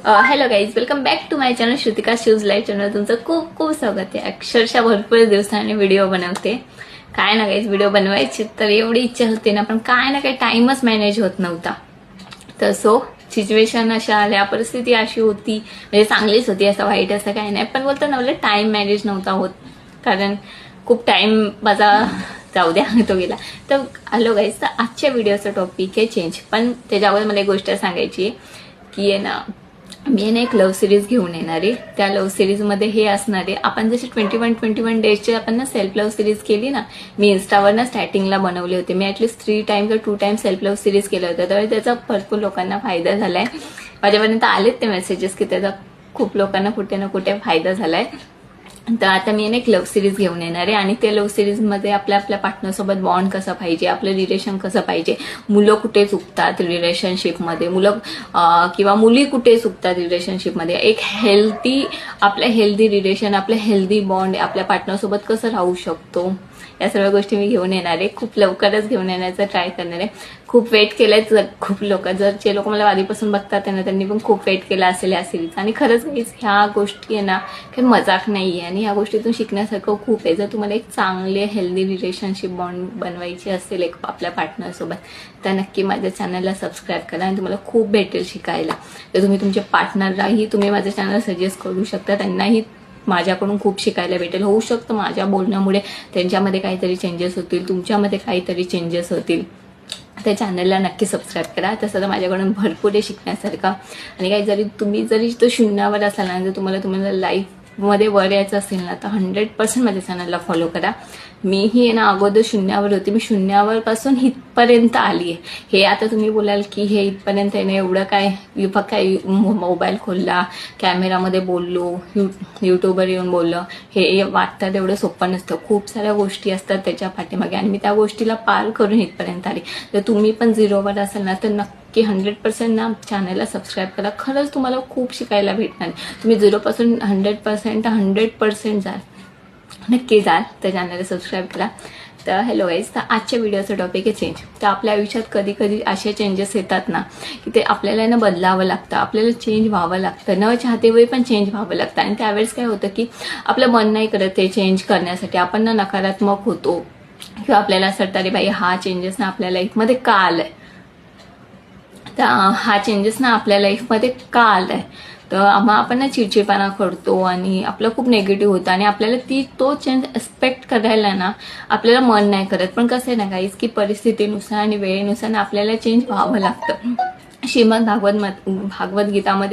Hello guys, welcome back to my channel Shrutika shoes life channel. तुमचं खूप खूप स्वागत आहे. अक्षरशः भरपूर दिवसांनी व्हिडिओ बनवते. काय ना गाईज, व्हिडिओ बनवायची तर एवढी इच्छा होती ना, पण काय ना काही टाइमच मॅनेज होत नव्हता. तर सिच्युएशन अशा आल्या, परिस्थिती अशी होती, म्हणजे चांगलीच होती, असं वाईट असं काही नाही, पण बोलतो ना मला टाइम मॅनेज नव्हता होत. कारण खूप टाइम माझा जाऊ द्या तो गेला. तर हॅलो गाईज, तर आजच्या व्हिडिओचा टॉपिक आहे चेंज. पण त्याच्यावर मला एक गोष्ट सांगायची आहे की आहे ना, मी ना एक लव्ह सिरीज घेऊन येणार आहे. त्या लव्ह सिरीजमध्ये हे असणार आहे, आपण जशी 21 डेजचे आपण ना सेल्फ लव्ह सिरीज केली ना, मी इन्स्टावर ना स्टार्टिंगला बनवले होते. मी ॲटलिस्ट 3 टाइम किंवा 2 टाइम सेल्फ लव्ह सिरीज केलं होतं. त्यावेळी त्याचा भरपूर लोकांना फायदा झालाय. माझ्यापर्यंत आलेत ते मेसेजेस की त्याचा खूप लोकांना कुठे ना कुठे फायदा झालाय. तर आता मी एक लव्ह सिरीज घेऊन येणार आहे आणि त्या लव्ह सिरीजमध्ये आपल्या पार्टनरसोबत बॉन्ड कसं पाहिजे, आपलं रिलेशन कसं पाहिजे, मुलं कुठे चुकतात रिलेशनशिपमध्ये, मुलं किंवा मुली कुठे चुकतात रिलेशनशिपमध्ये, एक आपलं हेल्दी रिलेशन, आपलं हेल्दी बॉन्ड आपल्या पार्टनरसोबत कसं राहू शकतो, या सर्व गोष्टी मी घेऊन येणार आहे. खूप लवकरच घेऊन येण्याचा ट्राय करणार आहे. खूप वेट केलंय खूप लोक, जे लोक मला आधीपासून बघतात ना, त्यांनी पण खूप वेट केला असेल या सिरीज. आणि खरंच ह्या गोष्टी आहे ना, काही मजाक नाही आहे आणि ह्या गोष्टीतून शिकण्यासारखं खूप आहे. जर तुम्हाला एक चांगले हेल्दी रिलेशनशिप बॉन्ड बनवायची असेल एक आपल्या पार्टनरसोबत, तर नक्की माझ्या चॅनलला सबस्क्राईब करा आणि तुम्हाला खूप भेटेल शिकायला. तर तुम्ही तुमच्या पार्टनरलाही तुम्ही माझं चॅनल सजेस्ट करू शकता, त्यांनाही माझ्याकडून खूप शिकायला भेटेल. होऊ शकतं माझ्या बोलण्यामुळे त्यांच्यामध्ये काहीतरी चेंजेस होतील, तुमच्यामध्ये काहीतरी चेंजेस होतील. त्या चॅनलला नक्की सबस्क्राईब करा. तसं तर माझ्याकडून भरपूर आहे शिकण्यासारखं. आणि काही तुम्ही जरी तो शून्यावर असाल ना, जर तुम्हाला लाईफमध्ये वर यायचं असेल ना, तर 100% माझ्या चॅनलला फॉलो करा. मीही आहे ना अगोदर शून्यावर होते, मी शून्यावर पासून इथपर्यंत आली आहे. हे आता तुम्ही बोलाल की हे इथपर्यंत आहे ना, एवढं काय, फक्त काय मोबाईल खोलला, कॅमेरामध्ये बोललो, यूट्यूबवर येऊन बोललं, हे वाटतं एवढं सोपं नसतं. खूप साऱ्या गोष्टी असतात त्याच्या पाठीमागे आणि मी त्या गोष्टीला पार करून इथपर्यंत आली. तर तुम्ही पण 0वर असाल ना, तर नक्की 100% ना चॅनलला सबस्क्राईब करा. खरंच तुम्हाला खूप शिकायला भेटणार. तुम्ही 0पासून 100% जाल, नक्की जाल. तर चॅनलला सबस्क्राईब करा. तर हॅलो गाईज, तर आजच्या व्हिडिओचा टॉपिक आहे चेंज. तर आपल्या आयुष्यात कधी कधी असे चेंजेस येतात ना, की ते आपल्याला ना बदलावं लागतं, आपल्याला चेंज व्हावं लागतं, न चाहते वेळी पण चेंज व्हावं लागतं. आणि त्यावेळेस काय होतं की आपलं मन नाही करत ते चेंज करण्यासाठी, आपण ना नकारात्मक होतो किंवा आपल्याला असं वाटतं अरे बाई हा चेंजेस ना आपल्या लाईफमध्ये का आलाय, तर हा चेंजेस ना आपल्या लाईफमध्ये का आलाय. तर आपण ना चिडचिडपणा करतो आणि आपलं खूप निगेटिव्ह होतं आणि आपल्याला तो चेंज एक्सपेक्ट करायला ना आपल्याला मन नाही करत. पण कसं आहे ना गाईज, की परिस्थितीनुसार आणि वेळेनुसार आपल्याला चेंज व्हावं लागतं. श्रीमद भागवत गीतामध्ये